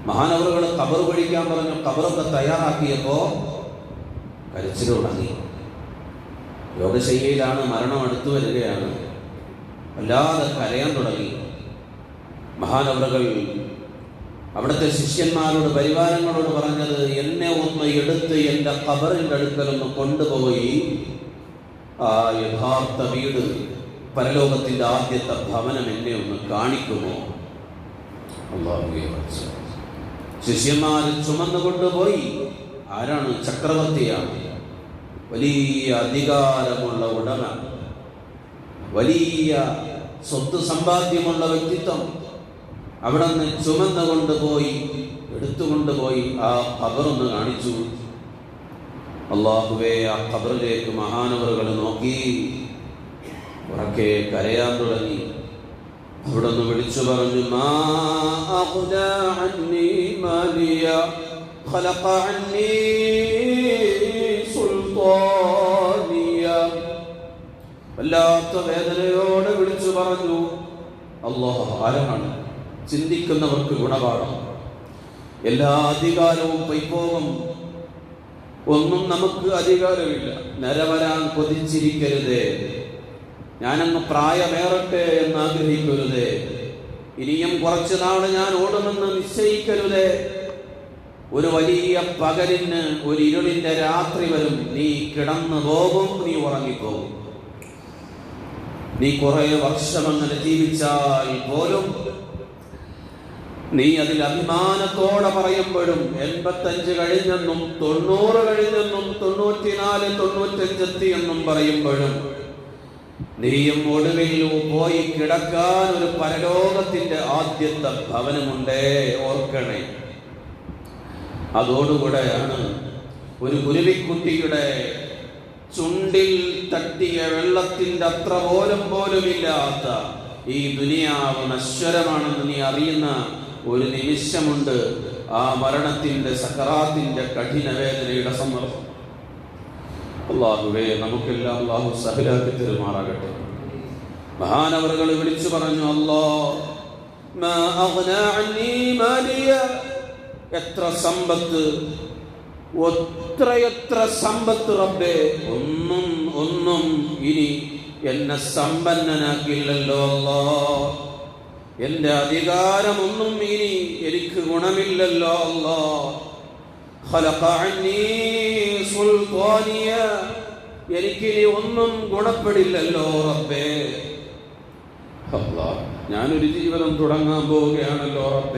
മഹാനവറുകൾ ഖബർ പഠിക്കാൻ പറഞ്ഞു. ഖബറൊക്കെ തയ്യാറാക്കിയപ്പോ കരച്ചിൽ തുടങ്ങി. യോഗശയ്യയിലാണ്, മരണം അടുത്തു വരികയാണ്. വല്ലാതെ കരയാൻ തുടങ്ങി. മഹാനവറുകൾ അവിടുത്തെ ശിഷ്യന്മാരോട്, പരിവാരങ്ങളോട് പറഞ്ഞത്, എന്നെ ഒന്ന് എടുത്ത് എൻ്റെ ഖബറിൻ്റെ അടുക്കലൊന്ന് കൊണ്ടുപോയി ആ യഥാർത്ഥ വീട്, പരലോകത്തിൻ്റെ ആദ്യത്തെ ഭവനം എന്നെ ഒന്ന് കാണിക്കുമോ? ശിഷ്യന്മാർ ചുമന്നു കൊണ്ടുപോയി. ആരാണ്? ചക്രവർത്തിയാണ്, വലിയ അധികാരമുള്ള ഉടമ, വലിയ സ്വത്ത് സമ്പാദ്യമുള്ള വ്യക്തിത്വം. അവിടെ നിന്ന് ചുമന്നു കൊണ്ടുപോയി, എടുത്തുകൊണ്ടുപോയി ആ ഖബറൊന്ന് കാണിച്ചു. അല്ലാഹുവേ, ആ ഖബറിലേക്ക് മഹാനവറുകൾ നോക്കി ഉറക്കെ കരയാൻ തുടങ്ങി. അവിടെ നിന്ന് വിളിച്ചു പറഞ്ഞു, മാ അഗ്നാ അന്നി മാലിയ ഖലഖ അന്നി സുൽത്താനിയ. വല്ലാത്ത വേദനയോടെ വിളിച്ചു പറഞ്ഞു. അല്ലാഹ് ആരാണ്? ചിന്തിക്കുന്നവർക്ക് ഗുണപാഠം. എല്ലാ അധികാരവും പൈപ്പോകും. ഒന്നും നമുക്ക് അധികാരമില്ല. നരവരാൻ കൊതിച്ചിരിക്കരുതേ, ഞാനങ്ങ് പ്രായമേറട്ടെ എന്നാഗ്രഹിക്കരുതേ, ഇനിയും കുറച്ചു നാള് ഞാൻ ഓടുമെന്ന് നിശ്ചയിക്കരുതേ. ഒരു വലിയ പകലിന് ഒരു ഇരുളിന്റെ രാത്രി വരും. നീ കിടന്നു പോകും, നീ ഉറങ്ങിപ്പോകും. നീ കുറെ വർഷമങ്ങനെ ജീവിച്ചാൽ പോലും നീ അതിൽ അഭിമാനത്തോടെ പറയുമ്പോഴും 85 കഴിഞ്ഞെന്നും 90 കഴിഞ്ഞെന്നും 94 95 എത്തിയെന്നും പറയുമ്പോഴും നീയും ഒടുവിൽ പോയി കിടക്കാൻ ഒരു പരലോകത്തിന്റെ ആദ്യത്തെ ഭവനമുണ്ടേ, ഓർക്കണേ. അതോടുകൂടെയാണ് ഒരു കുരുവിക്കുട്ടിയുടെ ചുണ്ടിൽ തട്ടിയ വെള്ളത്തിന്റെ അത്ര പോലുമില്ലാത്ത ഈ ദുനിയാവ് നശ്വരമാണെന്ന് നീ അറിയുന്ന ഒരു നിമിഷമുണ്ട്. ആ മരണത്തിന്റെ സക്കറാത്തിന്റെ കഠിന വേദനയുടെ സന്ദർഭം. അല്ലാഹുവേ, നമുക്കെല്ലാം അല്ലാഹു സഹലാക്കി തരുമാറാകട്ടെ. മഹാനവറുകൾ വിളിച്ചു പറഞ്ഞു, അല്ലാഹ് മാ അഗ്നാ അന്നി മാലിയ. എത്ര സമ്പത്ത്, എത്ര സമ്പത്ത് റബ്ബേ, ഒന്നും ഇനി എന്നെ സമ്പന്നനാക്കില്ലല്ലോ അല്ലാഹ്. എന്റെ അധികാരമൊന്നും ഇനി എനിക്ക് ഗുണമില്ലല്ലോ അല്ലാഹ്. ഖലഖ അന്നി സുൽത്താനിയ. എനിക്കിനി ഒന്നും ഗുണപ്പെടില്ലല്ലോ റബ്ബേ. അല്ലാഹ്, ഞാനൊരു ജീവിതം തുടങ്ങാൻ പോവുകയാണല്ലോ റബ്ബേ.